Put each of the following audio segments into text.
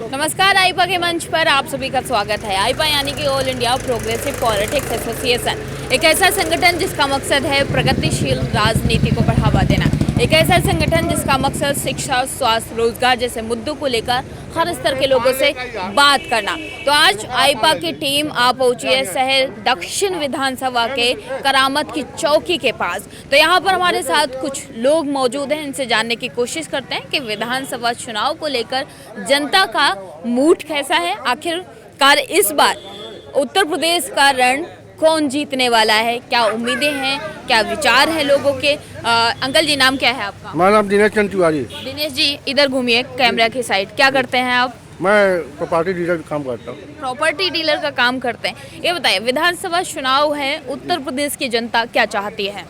नमस्कार, आईपा के मंच पर आप सभी का स्वागत है। आईपा यानी कि all India progressive politics association एक ऐसा संगठन जिसका मकसद है प्रगतिशील राजनीति को बढ़ावा देना। एक ऐसा संगठन जिसका मकसद शिक्षा, स्वास्थ्य, रोजगार जैसे मुद्दों को लेकर हर स्तर के लोगों से बात करना। तो आज आईपा की टीम आ पहुंची है शहर दक्षिण विधानसभा के करामत की चौकी के पास। तो यहाँ पर हमारे साथ कुछ लोग मौजूद हैं, इनसे जानने की कोशिश करते हैं कि विधानसभा चुनाव को लेकर जनता का मूड कैसा है। आखिरकार इस बार उत्तर प्रदेश का रण कौन जीतने वाला है, क्या उम्मीदें हैं, क्या विचार हैं लोगों के। अंकल जी, नाम क्या है आपका? मेरा नाम दिनेश चंद तिवारी। दिनेश जी, इधर घूमिए कैमरा की साइड। क्या करते हैं आप? मैं प्रॉपर्टी डीलर का काम करता हूँ। प्रॉपर्टी डीलर का काम करते हैं। ये बताइए, विधानसभा चुनाव है, उत्तर प्रदेश की जनता क्या चाहती है?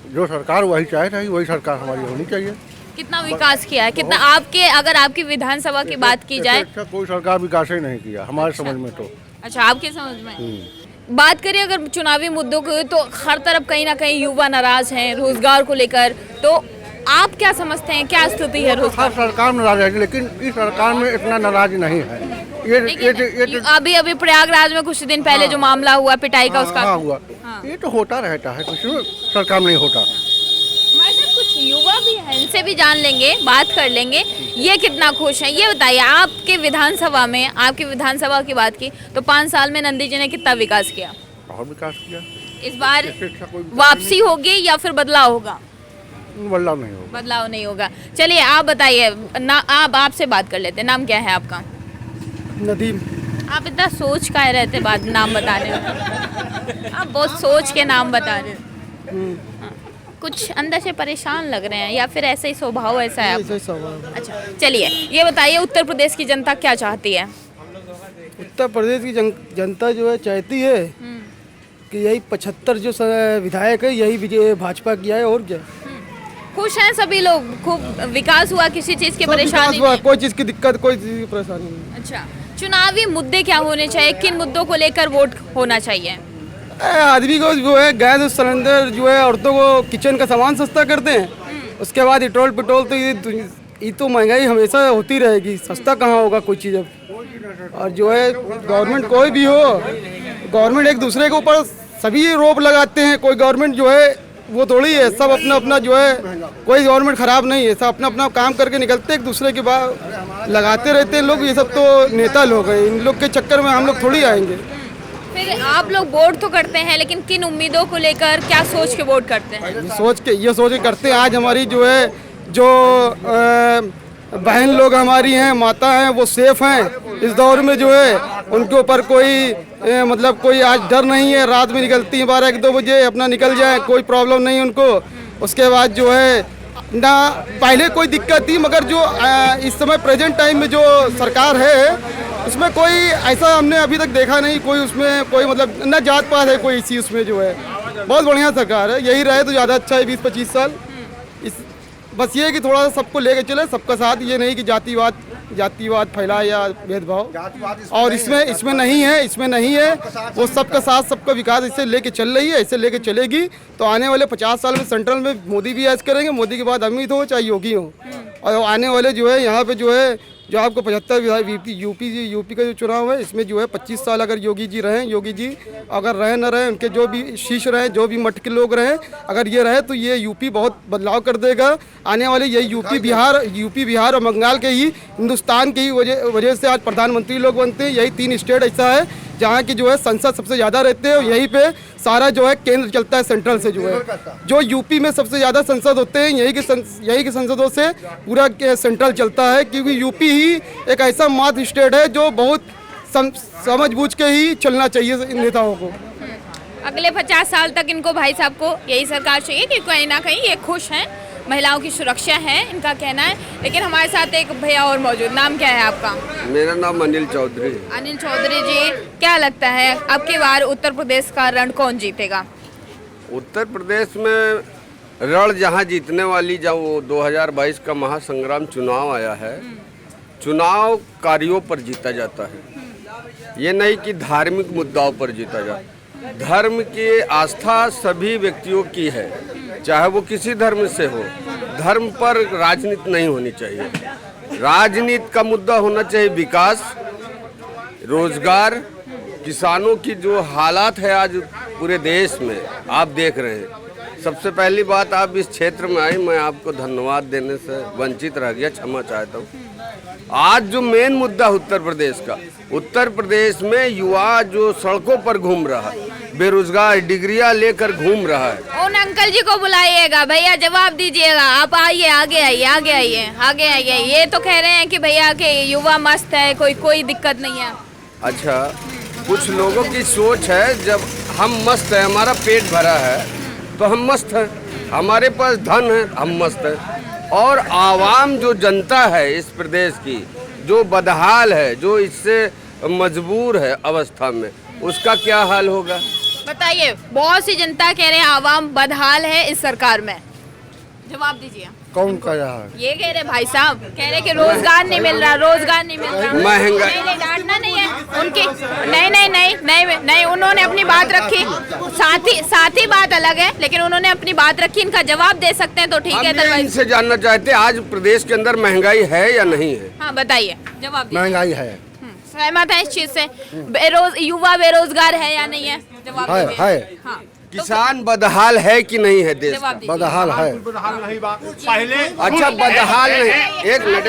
जो सरकार वही चाहे था, वही सरकार हमारी होनी चाहिए। कितना विकास किया है, कितना अगर आपकी विधानसभा की बात की जाए? अच्छा, कोई सरकार विकास ही नहीं किया हमारे समझ में तो। अच्छा, आपके समझ में। बात करिए अगर चुनावी मुद्दों को, तो हर तरफ कहीं ना कहीं युवा नाराज हैं रोजगार को लेकर। तो आप क्या समझते हैं, क्या स्थिति है रोजगार? सरकार नाराज है, लेकिन इस सरकार में इतना नाराज नहीं है। ये अभी प्रयागराज में कुछ दिन पहले जो मामला हुआ पिटाई का, उसका हुआ। ये तो होता रहता है, कुछ सरकार में नहीं होता। कुछ युवा भी हैं, इनसे भी जान लेंगे, बात कर लेंगे ये कितना खुश हैं। ये बताइए, आपके विधानसभा में, आपकी विधानसभा की बात की तो 5 साल में नंदी जी ने कितना विकास किया? बहुत विकास किया। इस बार वापसी होगी या फिर बदलाव होगा? बदलाव नहीं होगा। बदलाव नहीं होगा। चलिए आप बताइए ना, आपसे बात कर लेते हैं। नाम क्या है आपका? नदीम। आप इतना सोच का रहते बाद नाम बता रहे हो, आप बहुत सोच के नाम बता रहे हो। कुछ अंदर से परेशान लग रहे हैं या फिर ऐसे ही स्वभाव ऐसा है आपका? अच्छा, चलिए ये बताइए, उत्तर प्रदेश की जनता क्या चाहती है? उत्तर प्रदेश की जनता जो है चाहती है कि यही 75 जो विधायक है यही भाजपा किया है, और क्या। खुश हैं सभी लोग, खूब विकास हुआ, किसी चीज की परेशानी नहीं? कोई चीज की दिक्कत, कोई चीज की परेशानी नहीं। अच्छा, चुनावी मुद्दे क्या होने चाहिए, किन मुद्दों को लेकर वोट होना चाहिए? आदमी को जो है गैस सिलेंडर जो है, औरतों को किचन का सामान सस्ता करते हैं। उसके बाद पेट्रोल तो ये तो महंगाई हमेशा होती रहेगी, सस्ता कहाँ होगा कोई चीज़ अब। और जो है गवर्नमेंट कोई भी हो, गवर्नमेंट एक दूसरे के ऊपर सभी रोप लगाते हैं। कोई गवर्नमेंट जो है वो थोड़ी है, सब अपना अपना जो है, कोई गवर्नमेंट खराब नहीं है, सब अपना अपना काम करके निकलते, एक दूसरे के बाद लगाते रहते हैं लोग। ये सब तो नेता लोग हैं, इन लोग के चक्कर में हम लोग थोड़ी आएंगे। फिर आप लोग वोट तो करते हैं, लेकिन किन उम्मीदों को लेकर, क्या सोच के वोट करते हैं? ये सोच के करते हैं। आज हमारी जो है, जो बहन लोग हमारी हैं, माता हैं, वो सेफ हैं इस दौर में। जो है उनके ऊपर कोई मतलब कोई आज डर नहीं है। रात में निकलती हैं 12-1-2 बजे, अपना निकल जाए, कोई प्रॉब्लम नहीं उनको। उसके बाद जो है ना, पहले कोई दिक्कत थी, मगर जो इस समय प्रेजेंट टाइम में जो सरकार है उसमें कोई ऐसा हमने अभी तक देखा नहीं। कोई उसमें कोई मतलब ना जात पात है कोई इसी उसमें जो है। बहुत बढ़िया सरकार है, यही रहे तो ज़्यादा अच्छा है 20-25 साल। बस ये है कि थोड़ा सा सबको लेके चले, सबका साथ, ये नहीं कि जातिवाद फैलाए या भेदभाव। और इसमें नहीं है। वो सबका साथ, सबका विकास इससे लेके चल रही है, ऐसे लेके चलेगी। तो आने वाले 50 साल में सेंट्रल में मोदी भी ऐसे करेंगे, मोदी के बाद अमित हो चाहे योगी हो। और आने वाले जो है यहाँ पे जो है, जो आपको 75 यूपी का जो चुनाव है, इसमें जो है 25 साल अगर योगी जी अगर रहे न रहे, उनके जो भी शीश रहे, जो भी मठ के लोग रहे, अगर ये रहे तो ये यूपी बहुत बदलाव कर देगा। आने वाले ये यूपी बिहार और बंगाल के ही, हिंदुस्तान की वजह से आज प्रधानमंत्री लोग बनते हैं। यही 3 स्टेट ऐसा है जहाँ की जो है संसद सबसे ज़्यादा रहते हैं, और यहीं पे सारा जो है केंद्र चलता है सेंट्रल से। जो है जो यूपी में सबसे ज़्यादा संसद होते हैं, यही की संसदों से पूरा सेंट्रल चलता है। क्योंकि यूपी ही एक ऐसा मात्र स्टेट है जो बहुत समझ बूझ के ही चलना चाहिए इन नेताओं को। अगले 50 साल तक इनको, भाई साहब को यही सरकार चाहिए कि कहीं ना कहीं ये खुश हैं, महिलाओं की सुरक्षा है, इनका कहना है। लेकिन हमारे साथ एक भैया और मौजूद। नाम क्या है आपका? मेरा नाम अनिल चौधरी। अनिल चौधरी जी, क्या लगता है अब की बार उत्तर प्रदेश का रण कौन जीतेगा? उत्तर प्रदेश में रण जहां जीतने वाली, जब वो 2022 का महासंग्राम चुनाव आया है, चुनाव कार्यों पर जीता जाता है। ये नहीं कि धार्मिक मुद्दाओं पर जीता जाता। धर्म की आस्था सभी व्यक्तियों की है, चाहे वो किसी धर्म से हो। धर्म पर राजनीति नहीं होनी चाहिए। राजनीति का मुद्दा होना चाहिए विकास, रोजगार, किसानों की जो हालात है आज पूरे देश में आप देख रहे हैं। सबसे पहली बात, आप इस क्षेत्र में आई, मैं आपको धन्यवाद देने से वंचित रह गया, क्षमा चाहता हूँ। आज जो मेन मुद्दा उत्तर प्रदेश का, उत्तर प्रदेश में युवा जो सड़कों पर घूम रहा है, बेरोजगार, डिग्रियां लेकर घूम रहा है। उन अंकल जी को बुलाइएगा, भैया जवाब दीजिएगा। आप आइए, आगे आइए, आगे आइए, आगे आइए। ये तो कह रहे हैं कि भैया के युवा मस्त है, कोई दिक्कत नहीं है। अच्छा, कुछ लोगों की सोच है जब हम मस्त है, हमारा पेट भरा है तो हम मस्त हैं, हमारे पास धन है, हम मस्त हैं। और आवाम जो जनता है इस प्रदेश की, जो बदहाल है, जो इससे मजबूर है अवस्था में, उसका क्या हाल होगा बताइए। बहुत सी जनता कह रहे हैं आवाम बदहाल है इस सरकार में, जवाब दीजिए। कौन कह रहा है? ये कह रहे भाई साहब, कह रहे कि रोजगार नहीं मिल रहा, रोजगार नहीं मिल रहा। महंगाई, नहीं, डांटना नहीं है उनकी। नहीं, उन्होंने अपनी बात रखी, साथ ही बात अलग है, लेकिन उन्होंने अपनी बात रखी। इनका जवाब दे सकते हैं तो ठीक है। हम इनसे जानना चाहते हैं आज प्रदेश के अंदर महंगाई है या नहीं है? हाँ बताइए, जवाब दीजिए। महंगाई है। सहमत है इस चीज से? युवा बेरोजगार है या नहीं है? जवाब है, दीजिए। है। हाँ, किसान बदहाल है कि नहीं है देश? जवाब दीजिए। बदहाल है। अच्छा, बदहाल नहीं, एक मिनट,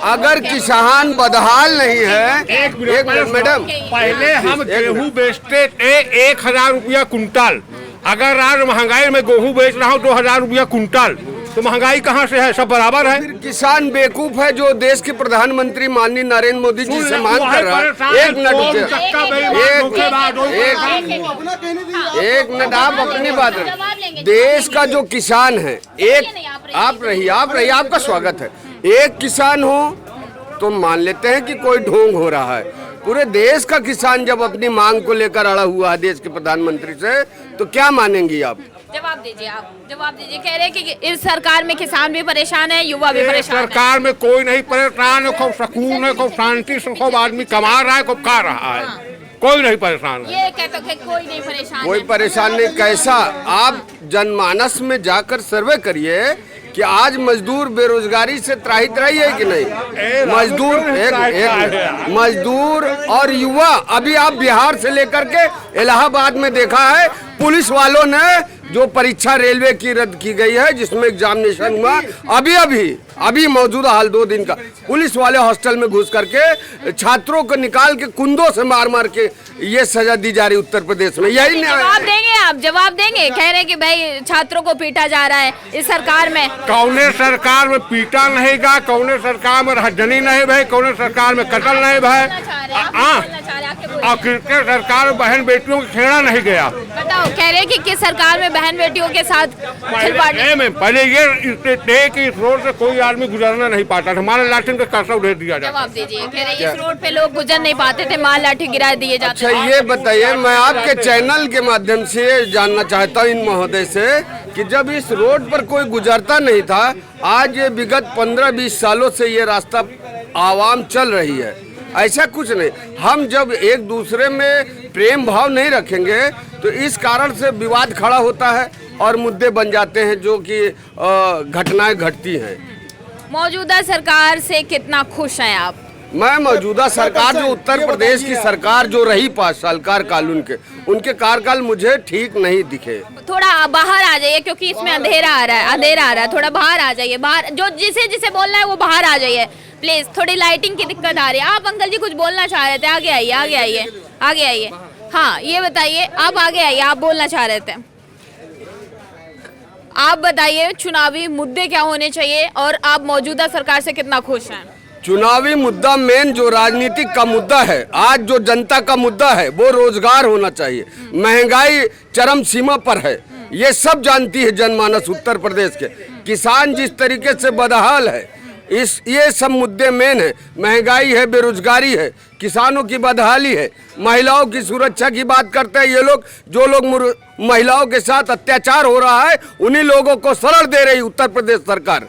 अगर किसान बदहाल नहीं है, एक मिनट मैडम, पहले हम गेहूं बेचते थे 1000 रुपया कुंटल। अगर आज महंगाई में गेहूं बेच रहा हूँ 2000 रुपया कुंटल, तो महंगाई कहाँ से है? सब बराबर है। फिर किसान बेवकूफ है जो देश के प्रधानमंत्री माननीय नरेंद्र मोदी जी से मांग कर रहा है। एक मिनट, आप अपनी बात रखिए। देश का जो किसान है, एक आप रहिए, आपका स्वागत है। एक किसान हो तो मान लेते हैं कि कोई ढोंग हो रहा है। पूरे देश का किसान जब अपनी मांग को लेकर अड़ा हुआ है देश के प्रधानमंत्री से, तो क्या मानेंगी आप? जवाब दीजिए, आप जवाब दीजिए। कह रहे हैं कि इस सरकार में किसान भी परेशान है, युवा भी परेशान है। सरकार में कोई नहीं परेशान है, खूब सुकून है, खूब शांति से खूब आदमी कमा रहा है, खूब खा रहा है। कोई नहीं परेशान है। ये कहते हैं कोई नहीं परेशान, कोई परेशान नहीं। कैसा? आप जनमानस में जाकर सर्वे करिए कि आज मजदूर बेरोजगारी से त्राही है कि नहीं? मजदूर और युवा, अभी आप बिहार से लेकर के इलाहाबाद में देखा है, पुलिस वालों ने जो परीक्षा रेलवे की रद्द की गई है, जिसमें एग्जामिनेशन हुआ, अभी मौजूदा हाल 2 दिन का, पुलिस वाले हॉस्टल में घुस करके छात्रों को निकाल के कुंदों से मार के ये सजा दी जा रही उत्तर प्रदेश में। यही जवाब देंगे आप? जवाब देंगे? कह रहे हैं कि भाई छात्रों को पीटा जा रहा है इस सरकार में। कौने सरकार में पीटा नहीं गा, कौने सरकार में राजधानी नहीं भाई, कौने सरकार में कत्ल नहीं भाई, किसके सरकार में बहन बेटियों को खेड़ा नहीं गया? बताओ, कह रहे हैं कि किस सरकार में बहन बेटियों के साथ पहले ये थे कि इस रोड से कोई आदमी गुजरना नहीं पाता था, हमारे लाठी का कर्सा उधेड़ दिया जाता। जवाब दीजिए। कह रहे हैं इस रोड पे लोग गुजर नहीं पाते थे, माल लाठी गिरा दिए जाते। अच्छा, ये बताइए, मैं आपके चैनल के माध्यम से जानना चाहता हूँ इन महोदय से कि जब इस रोड पर कोई गुजरता नहीं था, आज ये विगत 15-20 सालों से ये रास्ता आवाम चल रही है, ऐसा कुछ नहीं। हम जब एक दूसरे में प्रेम भाव नहीं रखेंगे तो इस कारण से विवाद खड़ा होता है और मुद्दे बन जाते हैं जो कि घटनाएं घटती हैं। मौजूदा सरकार से कितना खुश हैं आप? मैं मौजूदा सरकार, जो उत्तर प्रदेश की सरकार जो रही 5 साल कार्यकाल उनके कार्यकाल मुझे ठीक नहीं दिखे। थोड़ा बाहर आ जाइए क्योंकि इसमें अंधेरा आ रहा है, थोड़ा बाहर आ जाइए। बाहर जो जिसे बोलना है वो बाहर आ जाइए प्लीज, थोड़ी लाइटिंग की दिक्कत आ रही है। आप अंकल जी कुछ बोलना चाह रहे थे, आगे आइए। हाँ, ये बताइए, आप आगे आइए, आप बोलना चाह रहे थे। आप बताइए चुनावी मुद्दे क्या होने चाहिए और आप मौजूदा सरकार से कितना खुश हैं? चुनावी मुद्दा मेन जो राजनीतिक का मुद्दा है, आज जो जनता का मुद्दा है वो रोजगार होना चाहिए। महंगाई चरम सीमा पर है, ये सब जानती है जनमानस उत्तर प्रदेश के। किसान जिस तरीके से बदहाल है, ये सब मुद्दे मेन है। महंगाई है, बेरोजगारी है, किसानों की बदहाली है, महिलाओं की सुरक्षा की बात करते हैं ये लोग। जो लोग महिलाओं के साथ अत्याचार हो रहा है उन्हीं लोगों को शरण दे रही उत्तर प्रदेश सरकार।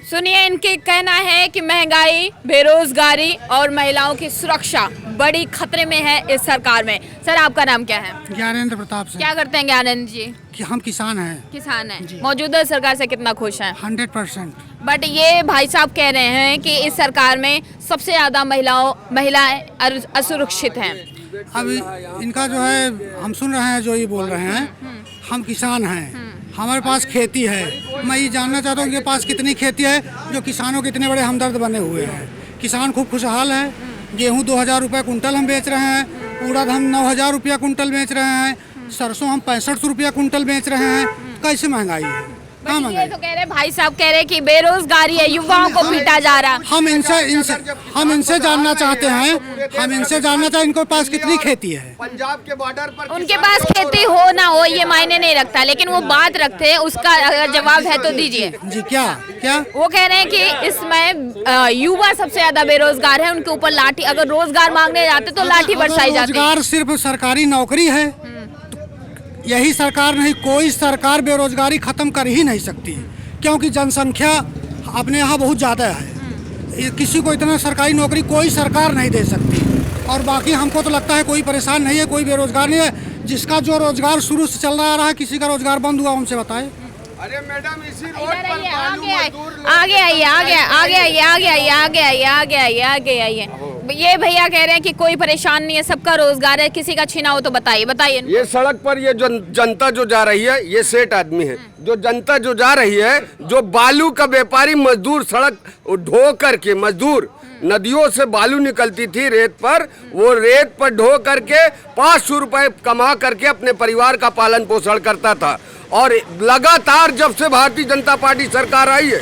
सुनिए, इनके कहना है कि महंगाई, बेरोजगारी और महिलाओं की सुरक्षा बड़ी खतरे में है इस सरकार में। सर, आपका नाम क्या है? ज्ञानेंद्र प्रताप से। क्या करते हैं ज्ञानेंद्र जी? कि हम किसान हैं। किसान हैं। मौजूदा सरकार से कितना खुश हैं? 100%। बट ये भाई साहब कह रहे हैं कि इस सरकार में सबसे ज्यादा महिलाएं असुरक्षित हैं। अभी इनका जो है, हम सुन रहे हैं जो ये बोल रहे हैं। हम किसान हैं, हमारे पास खेती है। मैं ये जानना चाहता हूँ उनके पास कितनी खेती है जो किसानों के इतने बड़े हमदर्द बने हुए हैं। किसान खूब खुशहाल है। गेहूँ 2000 रुपये कुंटल हम बेच रहे हैं, उड़द हम 9000 रुपया कुंटल बेच रहे हैं, सरसों हम 6500 रुपया कुंटल बेच रहे हैं। कैसे महंगाई है? कहाँ ये महंगाई? तो कह रहे भाई साहब कह रहे कि बेरोजगारी है, युवाओं को पीटा जा रहा। हम इनसे जानना चाहते हैं इनके पास कितनी खेती है। पंजाब के बॉर्डर पर उनके पास खेती हो ना हो ये मायने नहीं रखता, लेकिन वो बात रखते हैं। उसका अगर जवाब है तो दीजिए। जी क्या क्या? वो कह रहे हैं कि इसमें युवा सबसे ज्यादा बेरोजगार है, उनके ऊपर लाठी, अगर रोजगार मांगने जाते तो लाठी बरसाई जाती है। रोजगार सिर्फ सरकारी नौकरी है, यही सरकार नहीं, कोई सरकार बेरोजगारी खत्म कर ही नहीं सकती, क्योंकि जनसंख्या अपने यहाँ बहुत ज़्यादा है। किसी को इतना सरकारी नौकरी कोई सरकार नहीं दे सकती। और बाकी हमको तो लगता है कोई परेशान नहीं है, कोई बेरोजगार नहीं है। जिसका जो रोजगार शुरू से चल रहा है, किसी का रोजगार बंद हुआ हमसे बताए। अरे मैडम, इसी रोड इधर पर आइए, बालू आगे मजदूर आगे आइए, आगे आगे आइए, आगे आइए, आगे आइए, आगे आइए, आगे आइए। ये भैया कह रहे हैं कि कोई परेशान नहीं है, सबका रोजगार है, किसी का छीना हो तो बताइए, बताइए। ये सड़क पर ये जो जनता जो जा रही है, ये सेठ आदमी है। जो जनता जो जा रही है, जो बालू का व्यापारी मजदूर सड़क ढो करके, मजदूर नदियों से बालू निकलती थी रेत पर, वो रेत पर ढो करके 500 रुपए कमा करके अपने परिवार का पालन पोषण करता था। और लगातार जब से भारतीय जनता पार्टी सरकार आई है,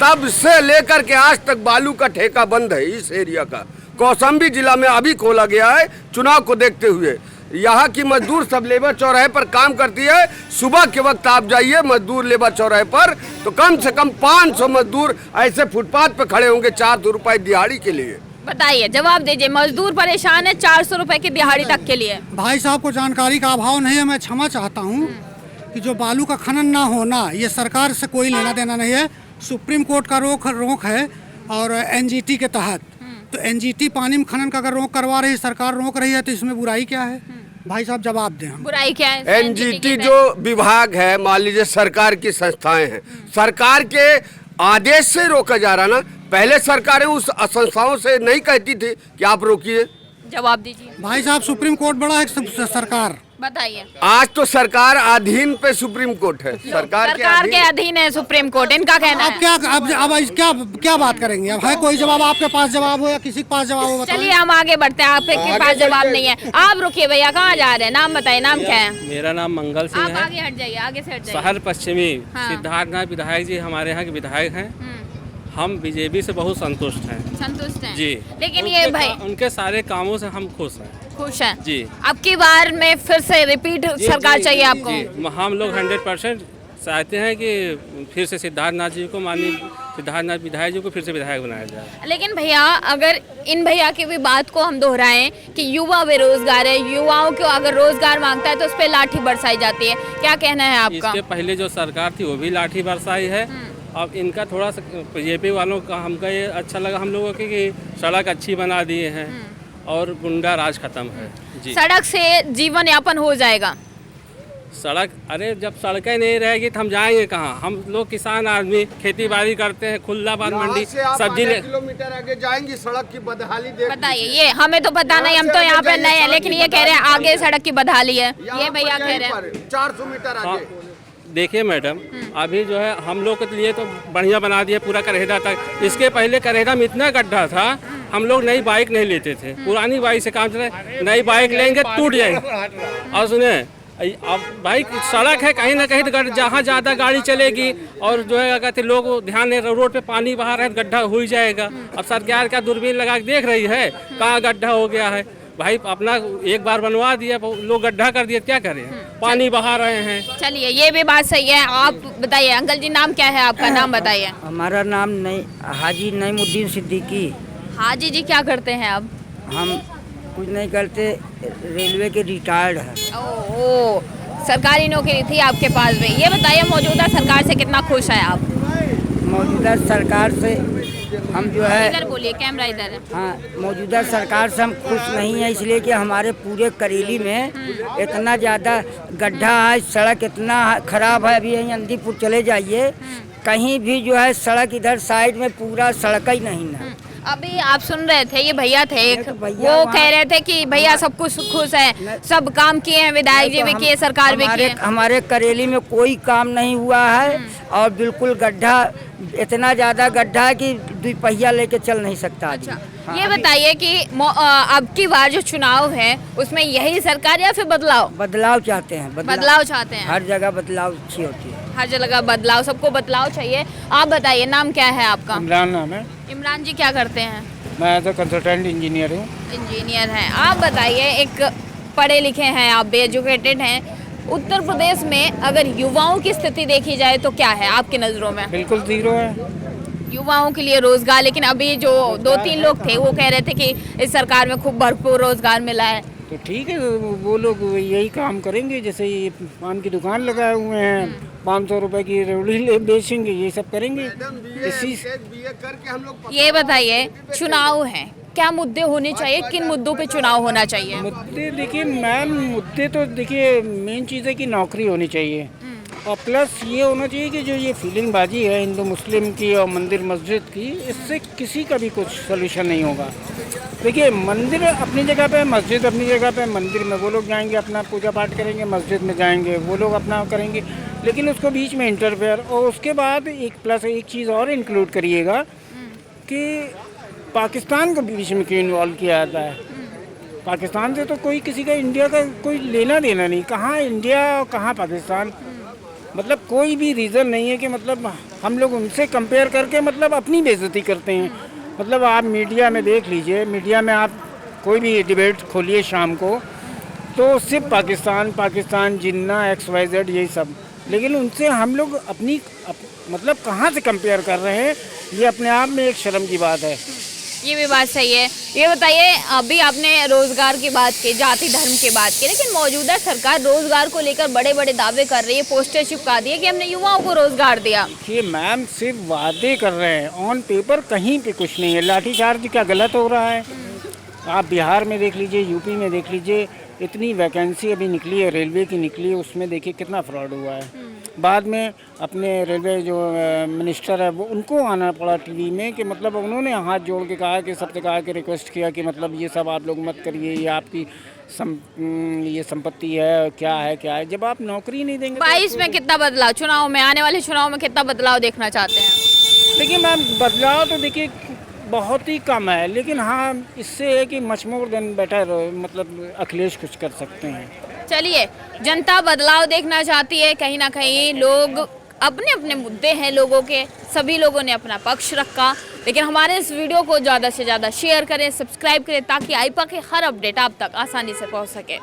तब से लेकर के आज तक बालू का ठेका बंद है। इस एरिया का कौशाम्बी जिला में अभी खोला गया है चुनाव को देखते हुए। यहाँ की मजदूर सब लेबर चौराहे पर काम करती है। सुबह के वक्त आप जाइए मजदूर लेबर चौराहे पर, तो कम से कम 500 मजदूर ऐसे फुटपाथ पे खड़े होंगे 400 रुपए दिहाड़ी के लिए। बताइए, जवाब दीजिए। मजदूर परेशान है 400 रुपए की दिहाड़ी तक के लिए। भाई साहब को जानकारी का अभाव नहीं है। मैं क्षमा चाहता हूँ कि जो बालू का खनन ना होना, ये सरकार से कोई लेना देना नहीं है। सुप्रीम कोर्ट का रोक है और एनजीटी के तहत। तो एनजीटी पानी में खनन का अगर रोक करवा रही, सरकार रोक रही है, तो इसमें बुराई क्या है? भाई साहब जवाब दें। हम बुराई क्या है? एनजीटी जो विभाग है, मान लीजिए सरकार की संस्थाएं हैं, सरकार के आदेश से रोका जा रहा ना। पहले सरकारें उस संस्थाओं से नहीं कहती थी कि आप रोकिए। जवाब दीजिए भाई साहब, सुप्रीम कोर्ट बड़ा है सरकार। बताइए। आज तो सरकार अधीन पे सुप्रीम कोर्ट है। सरकार के अधीन है सुप्रीम कोर्ट, इनका कहना है। अब क्या बात करेंगे? अब है कोई जवाब? आपके पास जवाब हो या किसी के पास जवाब हो? चलिए हम आगे बढ़ते हैं, आपके पास जवाब नहीं है। आप रुकिए भैया, कहाँ जा रहे हैं? नाम बताइए, नाम क्या है? मेरा नाम मंगल सिंह आप है। आगे हट जाइए, आगे से हट जाइए। शहर पश्चिमी हाँ। सिद्धार्थनाथ विधायक जी हमारे यहाँ के विधायक हैं। हम बीजेपी से बहुत संतुष्ट हैं। संतुष्ट हैं जी। लेकिन ये भाई उनके सारे कामों से हम खुश हैं। खुश हैं जी। अब की बार में फिर से रिपीट सरकार चाहिए आपको? जी, हम लोग 100% चाहते हैं कि फिर से सिद्धार्थनाथ जी को, माननीय सिद्धार्थनाथ विधायक जी को फिर से विधायक बनाया जाए। लेकिन भैया, अगर इन भैया की भी बात को हम दोहराएं कि युवा बेरोजगार है, युवाओं को अगर रोजगार मांगता है तो उस पर लाठी बरसाई जाती है, क्या कहना है आपका? इसके पहले जो सरकार थी वो भी लाठी बरसाई है। अब इनका थोड़ा सा बीजेपी वालों का हमका ये अच्छा लगा हम लोगों की कि सड़क अच्छी बना दिए हैं और गुंडा राज खत्म है। जी। सड़क से जीवन यापन हो जाएगा? सड़क, अरे जब सड़कें नहीं रहेगी तो हम जाएंगे कहाँ? हम लोग किसान आदमी खेती बाड़ी करते हैं, खुला बार मंडी सब्जी किलोमीटर आगे जाएंगी, सड़क की बदहाली देख। बताइए। ये हमें तो पता नहीं, हम तो यहाँ पे नए हैं, लेकिन ये कह रहे हैं आगे सड़क की बदहाली है। ये भैया कह रहे हैं 400 मीटर आगे। देखिए मैडम, अभी जो है हम लोग के लिए तो बढ़िया बना दिया पूरा करेहदा तक। इसके पहले करेहदा में इतना गड्ढा था, हम लोग नई बाइक नहीं लेते थे, पुरानी बाइक से काम चला। नई बाइक लेंगे टूट जाएंगे। और सुने, अब भाई सड़क है, कहीं ना कहीं तो जहाँ ज़्यादा गाड़ी चलेगी और जो है कहते लोग ध्यान नहीं, रोड पे पानी बहा रहा है, गड्ढा हो ही जाएगा। अब सरकार का दूरबीन लगा के देख रही है कहाँ गड्ढा हो गया है। भाई अपना एक बार बनवा दिया, लोग गड्ढा कर दिया, क्या करें? पानी बहा रहे हैं। चलिए, ये भी बात सही है। आप बताइए, अंकल जी नाम क्या है आपका? नाम बताइए। हमारा नाम हाजी नईमुद्दीन सिद्दीकी। हाजी जी क्या करते हैं आप? हम कुछ नहीं करते, रेलवे के रिटायर्ड है। ओह, सरकारी नौकरी थी आपके पास भी। ये बताइए, मौजूदा सरकार से कितना खुश है आप? मौजूदा मौजूदा सरकार से हम जो है, इधर बोलिए, कैमरा इधर है। हाँ, मौजूदा सरकार से हम खुश नहीं है, इसलिए कि हमारे पूरे करेली में इतना ज़्यादा गड्ढा है, सड़क इतना खराब है। अभी यहीं अंदीपुर चले जाइए, कहीं भी जो है सड़क इधर साइड में पूरा सड़क ही नहीं है। अभी आप सुन रहे थे, ये भैया थे एक, तो भैया वो वहाँ- कह रहे थे कि भैया सब कुछ खुश है, सब काम किए हैं, विधायक जी भी किए, सरकार भी किए। हमारे करेली में कोई काम नहीं हुआ है और बिल्कुल गड्ढा, इतना ज़्यादा गड्ढा है कि दुपहिया लेके चल नहीं सकता आदमी। अच्छा, ये बताइए कि अब की बार जो चुनाव है उसमें यही सरकार या फिर बदलाव? बदलाव चाहते हैं, बदलाव चाहते हैं। हर जगह बदलाव अच्छी होती है। हर जगह बदलाव, सबको बदलाव चाहिए। आप बताइए, नाम क्या है आपका? इमरान नाम है। इमरान जी क्या करते हैं? मैं तो कंसल्टेंट इंजीनियर हूँ। इंजीनियर हैं। आप बताइए, एक पढ़े लिखे हैं आप, बे एजुकेटेड हैं, उत्तर प्रदेश में अगर युवाओं की स्थिति देखी जाए तो क्या है आपकी नज़रों में? बिल्कुल ज़ीरो है। युवाओं के लिए रोजगार, लेकिन अभी जो 2-3 लोग थे वो कह रहे थे कि इस सरकार में खूब भरपूर रोजगार मिला है। तो ठीक है, वो लोग यही काम करेंगे, जैसे ये पान की दुकान लगाए हुए हैं, 500 रुपए की रेवड़ी बेचेंगे, ये सब करेंगे। इसी ये बताइए, चुनाव है, क्या मुद्दे होने चाहिए, किन मुद्दों पे चुनाव होना चाहिए? मुद्दे देखिए मैम, मुद्दे तो देखिए मेन चीज़ है कि नौकरी होनी चाहिए, और प्लस ये होना चाहिए कि जो ये फीलिंग बाजी है हिंदू मुस्लिम की और मंदिर मस्जिद की, इससे किसी का भी कुछ सोल्यूशन नहीं होगा। देखिए मंदिर अपनी जगह पे, मस्जिद अपनी जगह पे। मंदिर में वो लोग जाएंगे, अपना पूजा पाठ करेंगे, मस्जिद में जाएंगे वो लोग अपना करेंगे, लेकिन उसको बीच में इंटरफेयर। और उसके बाद एक चीज़ और इंक्लूड करिएगा कि पाकिस्तान को बीच में क्यों इन्वॉल्व किया जाता है? पाकिस्तान से तो कोई किसी का इंडिया का कोई लेना देना नहीं, कहाँ इंडिया और कहाँ पाकिस्तान, मतलब कोई भी रीज़न नहीं है कि मतलब हम लोग उनसे कंपेयर करके मतलब अपनी बेइज्जती करते हैं। मतलब आप मीडिया में देख लीजिए, मीडिया में आप कोई भी डिबेट खोलिए शाम को, तो सिर्फ पाकिस्तान जिन्ना XYZ यही सब, लेकिन उनसे हम लोग मतलब कहाँ से कंपेयर कर रहे हैं, ये अपने आप में एक शर्म की बात है। ये भी बात सही है। ये बताइए, अभी आपने रोजगार की बात की, जाति धर्म की बात की, लेकिन मौजूदा सरकार रोजगार को लेकर बड़े बड़े दावे कर रही है, पोस्टर चिपका दिए कि हमने युवाओं को रोजगार दिया। देखिए मैम, सिर्फ वादे कर रहे हैं, ऑन पेपर कहीं पे कुछ नहीं है। लाठीचार्ज क्या गलत हो रहा है? आप बिहार में देख लीजिए, यूपी में देख लीजिए, इतनी वैकेंसी अभी निकली है, रेलवे की निकली है, उसमें देखिए कितना फ्रॉड हुआ है। बाद में अपने रेलवे जो मिनिस्टर है वो, उनको आना पड़ा टीवी में कि मतलब उन्होंने हाथ जोड़ के कहा कि सबसे कहा कि रिक्वेस्ट किया कि मतलब ये सब आप लोग मत करिए, ये आपकी ये संपत्ति है, क्या है। जब आप नौकरी नहीं देंगे 22 में कितना बदलाव, चुनाव में, आने वाले चुनाव में कितना बदलाव देखना चाहते हैं? देखिए मैम, बदलाव तो देखिए बहुत ही कम है, लेकिन हाँ इससे है कि मच मोर देन बेटर, मतलब अखिलेश कुछ कर सकते हैं। चलिए, जनता बदलाव देखना चाहती है, कहीं ना कहीं लोग अपने अपने मुद्दे हैं लोगों के, सभी लोगों ने अपना पक्ष रखा, लेकिन हमारे इस वीडियो को ज़्यादा से ज़्यादा शेयर करें, सब्सक्राइब करें, ताकि आईपा के हर अपडेट आप तक आसानी से पहुंच सके।